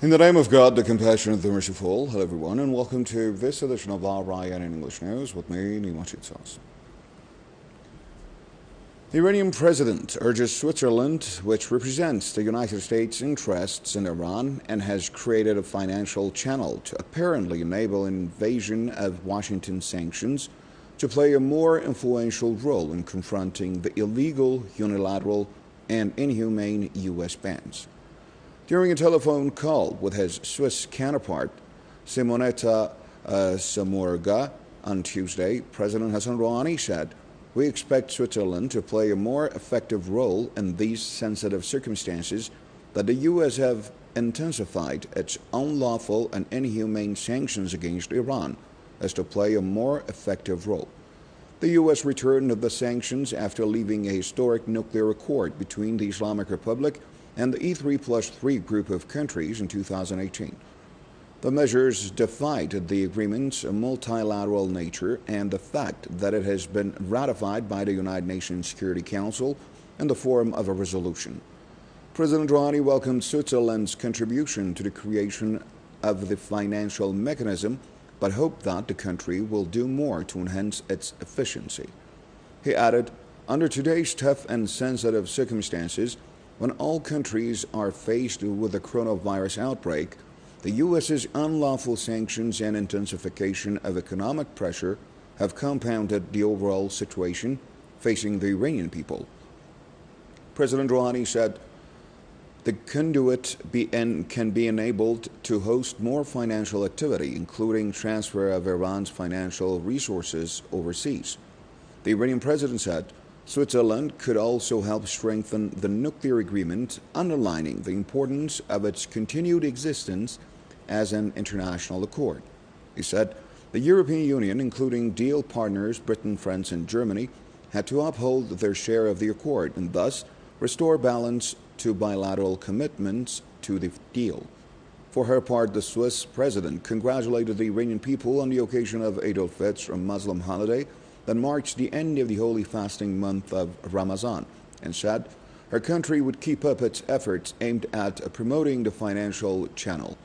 In the name of God, the compassionate, the merciful, hello everyone, and welcome to this edition of Iranian English News with me, Nima Chitsas. The Iranian president urges Switzerland, which represents the United States' interests in Iran and has created a financial channel to apparently enable an invasion of Washington sanctions, to play a more influential role in confronting the illegal, unilateral, and inhumane U.S. bans. During a telephone call with his Swiss counterpart, Simonetta Sommaruga, on Tuesday, President Hassan Rouhani said, "We expect Switzerland to play a more effective role in these sensitive circumstances that the U.S. have intensified its unlawful and inhumane sanctions against Iran as to play a more effective role." The U.S. returned the sanctions after leaving a historic nuclear accord between the Islamic Republic and the E3+3 group of countries in 2018. The measures defied the agreement's multilateral nature and the fact that it has been ratified by the United Nations Security Council in the form of a resolution. President Rouhani welcomed Switzerland's contribution to the creation of the financial mechanism, but hoped that the country will do more to enhance its efficiency. He added, "Under today's tough and sensitive circumstances, when all countries are faced with the coronavirus outbreak, the U.S.'s unlawful sanctions and intensification of economic pressure have compounded the overall situation facing the Iranian people." President Rouhani said, "The conduit can be enabled to host more financial activity, including transfer of Iran's financial resources overseas." The Iranian president said, "Switzerland could also help strengthen the nuclear agreement, underlining the importance of its continued existence as an international accord." He said, "The European Union, including deal partners Britain, France, and Germany, had to uphold their share of the accord and thus restore balance to bilateral commitments to the deal." For her part, the Swiss president congratulated the Iranian people on the occasion of Eid al-Fitr, a Muslim holiday that marks the end of the holy fasting month of Ramadan, and said her country would keep up its efforts aimed at promoting the financial channel.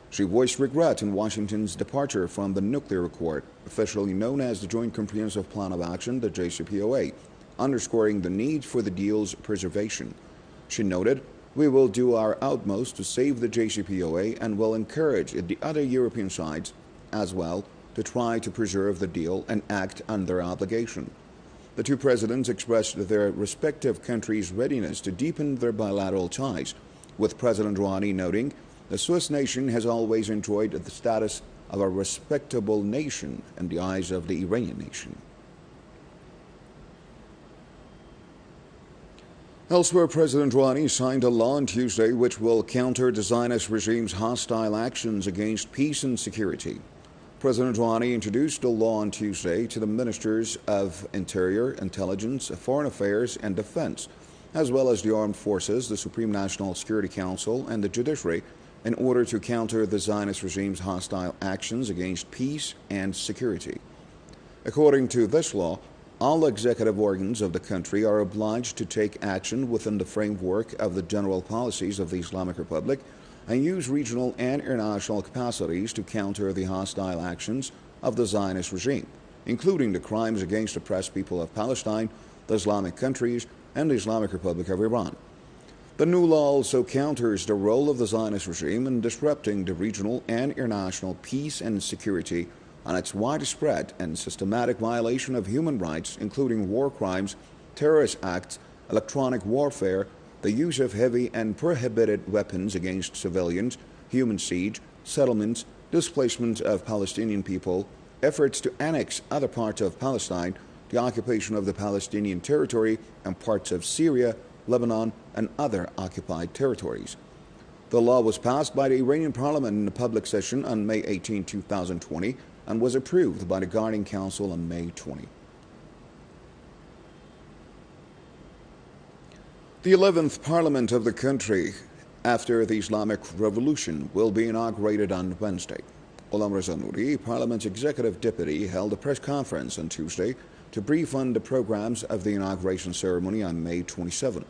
She voiced regret in Washington's departure from the nuclear accord, officially known as the Joint Comprehensive Plan of Action, the JCPOA, underscoring the need for the deal's preservation. She noted, "We will do our utmost to save the JCPOA and will encourage the other European sides as well to try to preserve the deal and act on their obligation." The two presidents expressed their respective countries' readiness to deepen their bilateral ties, with President Rouhani noting, "The Swiss nation has always enjoyed the status of a respectable nation in the eyes of the Iranian nation." Elsewhere, President Rouhani signed a law on Tuesday which will counter the Zionist regime's hostile actions against peace and security. President Rouhani introduced the law on Tuesday to the Ministers of Interior, Intelligence, Foreign Affairs, and Defense, as well as the Armed Forces, the Supreme National Security Council, and the Judiciary, in order to counter the Zionist regime's hostile actions against peace and security. According to this law, all executive organs of the country are obliged to take action within the framework of the general policies of the Islamic Republic and use regional and international capacities to counter the hostile actions of the Zionist regime, including the crimes against the oppressed people of Palestine, the Islamic countries, and the Islamic Republic of Iran. The new law also counters the role of the Zionist regime in disrupting the regional and international peace and security on its widespread and systematic violation of human rights, including war crimes, terrorist acts, electronic warfare, the use of heavy and prohibited weapons against civilians, human siege, settlements, displacement of Palestinian people, efforts to annex other parts of Palestine, the occupation of the Palestinian territory and parts of Syria, Lebanon, and other occupied territories. The law was passed by the Iranian parliament in a public session on May 18, 2020, and was approved by the Guardian Council on May 20. The 11th Parliament of the country after the Islamic Revolution will be inaugurated on Wednesday. Ghulam Reza Nouri, Parliament's executive deputy, held a press conference on Tuesday to brief on the programs of the inauguration ceremony on May 27.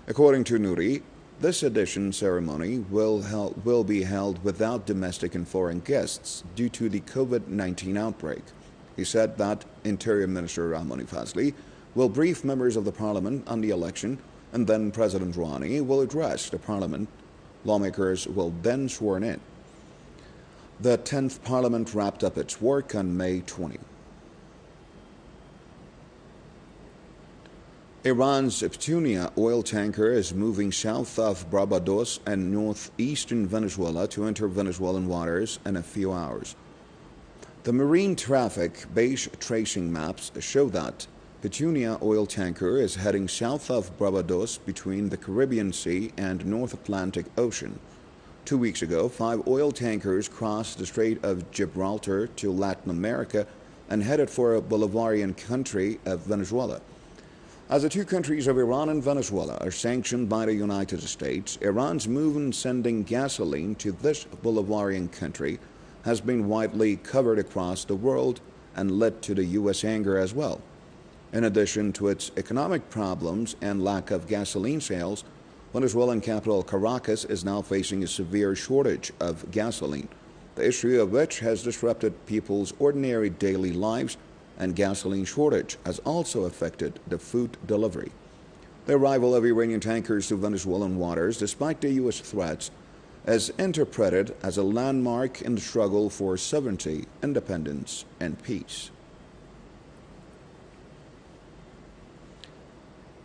According to Nouri, This edition ceremony will be held without domestic and foreign guests due to the COVID-19 outbreak. He said that Interior Minister Rahmani Fazli will brief members of the parliament on the election, and then President Rouhani will address the parliament. Lawmakers will then swear in. The 10th Parliament wrapped up its work on May 20. Iran's Petunia oil tanker is moving south of Barbados and northeastern Venezuela to enter Venezuelan waters in a few hours. The marine traffic base tracing maps show that Petunia oil tanker is heading south of Barbados between the Caribbean Sea and North Atlantic Ocean. 2 weeks ago, 5 oil tankers crossed the Strait of Gibraltar to Latin America and headed for a Bolivarian country of Venezuela. As the two countries of Iran and Venezuela are sanctioned by the United States, Iran's move in sending gasoline to this Bolivarian country has been widely covered across the world and led to the U.S. anger as well. In addition to its economic problems and lack of gasoline sales, Venezuelan capital Caracas is now facing a severe shortage of gasoline, the issue of which has disrupted people's ordinary daily lives, and gasoline shortage has also affected the food delivery. The arrival of Iranian tankers to Venezuelan waters, despite the U.S. threats, is interpreted as a landmark in the struggle for sovereignty, independence, and peace.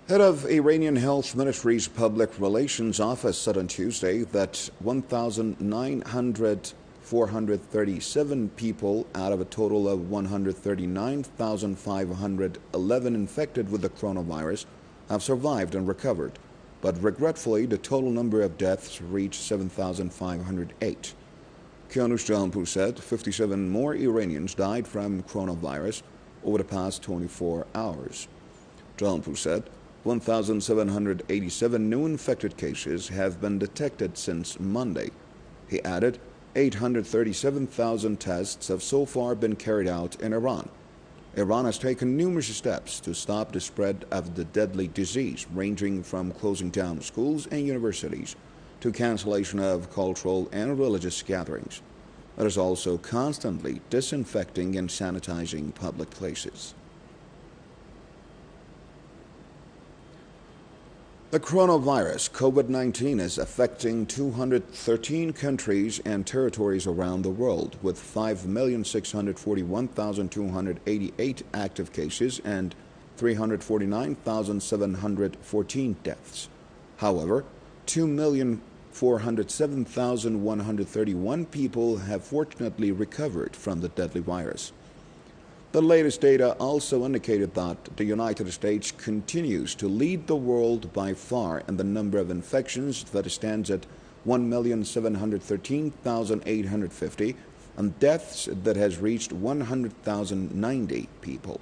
Head of Iranian Health Ministry's Public Relations Office said on Tuesday that 1,437 people out of a total of 139,511 infected with the coronavirus have survived and recovered, but regretfully the total number of deaths reached 7,508. Kianush Jahanpur said 57 more Iranians died from coronavirus over the past 24 hours. Jahanpur said 1,787 new infected cases have been detected since Monday. He added 837,000 tests have so far been carried out in Iran. Iran has taken numerous steps to stop the spread of the deadly disease, ranging from closing down schools and universities to cancellation of cultural and religious gatherings. It is also constantly disinfecting and sanitizing public places. The coronavirus, COVID-19, is affecting 213 countries and territories around the world, with 5,641,288 active cases and 349,714 deaths. However, 2,407,131 people have fortunately recovered from the deadly virus. The latest data also indicated that the United States continues to lead the world by far in the number of infections that stands at 1,713,850 and deaths that has reached 100,090 people.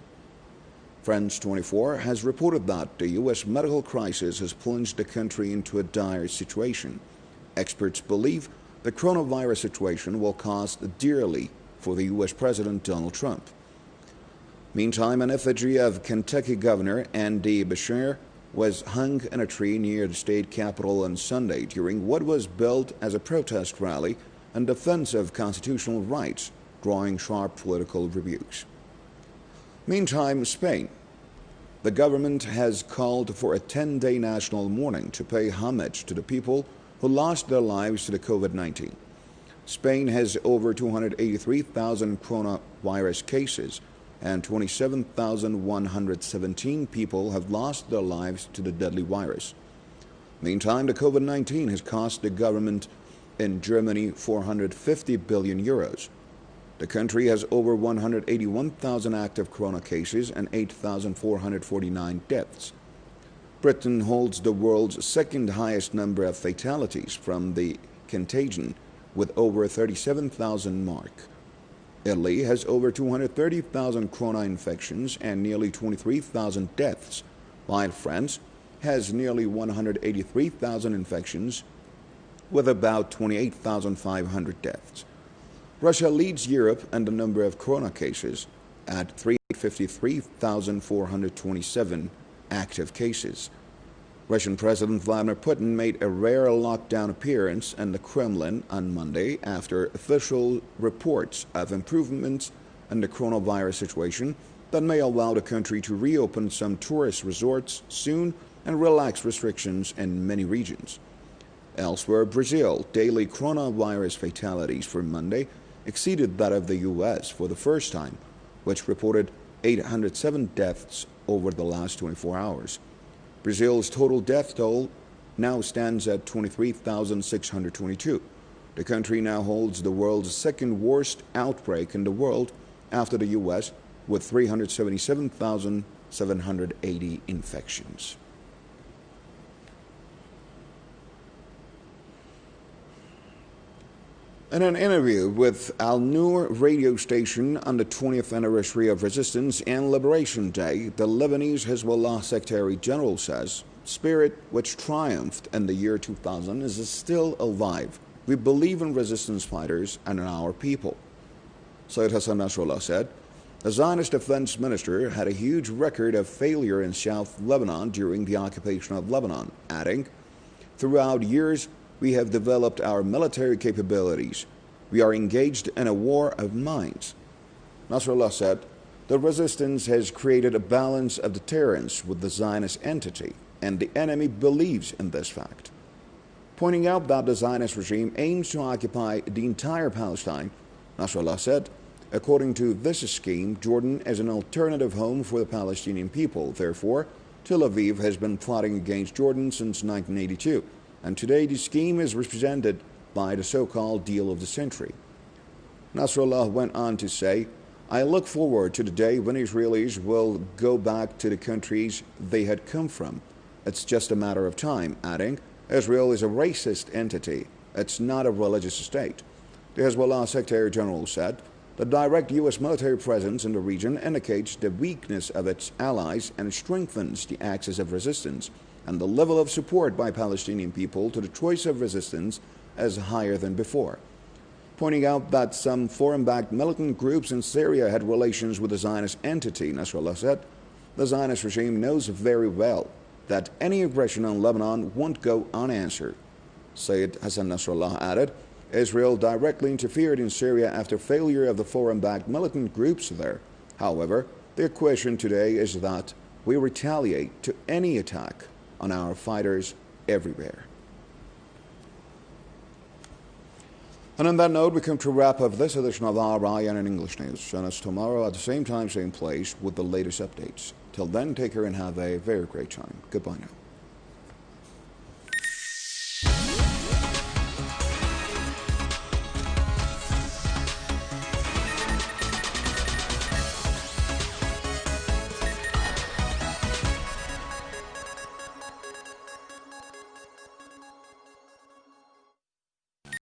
France 24 has reported that the U.S. medical crisis has plunged the country into a dire situation. Experts believe the coronavirus situation will cost dearly for the U.S. President Donald Trump. Meantime, an effigy of Kentucky Governor Andy Beshear was hung in a tree near the state capitol on Sunday during what was billed as a protest rally in defense of constitutional rights, drawing sharp political rebukes. Meantime, Spain. The government has called for a 10-day national mourning to pay homage to the people who lost their lives to the COVID-19. Spain has over 283,000 coronavirus cases, and 27,117 people have lost their lives to the deadly virus. Meantime, the COVID-19 has cost the government in Germany 450 billion euros. The country has over 181,000 active corona cases and 8,449 deaths. Britain holds the world's second highest number of fatalities from the contagion, with over 37,000 mark. Italy has over 230,000 corona infections and nearly 23,000 deaths, while France has nearly 183,000 infections with about 28,500 deaths. Russia leads Europe in the number of corona cases at 353,427 active cases. Russian President Vladimir Putin made a rare lockdown appearance in the Kremlin on Monday after official reports of improvements in the coronavirus situation that may allow the country to reopen some tourist resorts soon and relax restrictions in many regions. Elsewhere, Brazil, daily coronavirus fatalities for Monday exceeded that of the U.S. for the first time, which reported 807 deaths over the last 24 hours. Brazil's total death toll now stands at 23,622. The country now holds the world's second worst outbreak in the world after the U.S., with 377,780 infections. In an interview with Al Noor radio station on the 20th anniversary of Resistance and Liberation Day, the Lebanese Hezbollah Secretary General says, "Spirit which triumphed in the year 2000 is still alive. We believe in resistance fighters and in our people." Sayyid Hassan Nasrallah said, the Zionist defense minister had a huge record of failure in South Lebanon during the occupation of Lebanon, adding, "Throughout years, we have developed our military capabilities. We are engaged in a war of minds." Nasrallah said, the resistance has created a balance of deterrence with the Zionist entity, and the enemy believes in this fact. Pointing out that the Zionist regime aims to occupy the entire Palestine, Nasrallah said, according to this scheme, Jordan is an alternative home for the Palestinian people. Therefore, Tel Aviv has been plotting against Jordan since 1982, and today the scheme is represented by the so-called deal of the century. Nasrallah went on to say, "I look forward to the day when Israelis will go back to the countries they had come from. It's just a matter of time," adding, "Israel is a racist entity. It's not a religious state." The Hezbollah Secretary General said, "The direct U.S. military presence in the region indicates the weakness of its allies and strengthens the axis of resistance, and the level of support by Palestinian people to the choice of resistance is higher than before." Pointing out that some foreign-backed militant groups in Syria had relations with the Zionist entity, Nasrallah said, the Zionist regime knows very well that any aggression on Lebanon won't go unanswered. Sayyid Hassan Nasrallah added, Israel directly interfered in Syria after failure of the foreign-backed militant groups there. However, their question today is that we retaliate to any attack on our fighters everywhere. And on that note, we come to wrap up this edition of RIN in English News. Join us tomorrow at the same time, same place with the latest updates. Till then, take care and have a very great time. Goodbye now.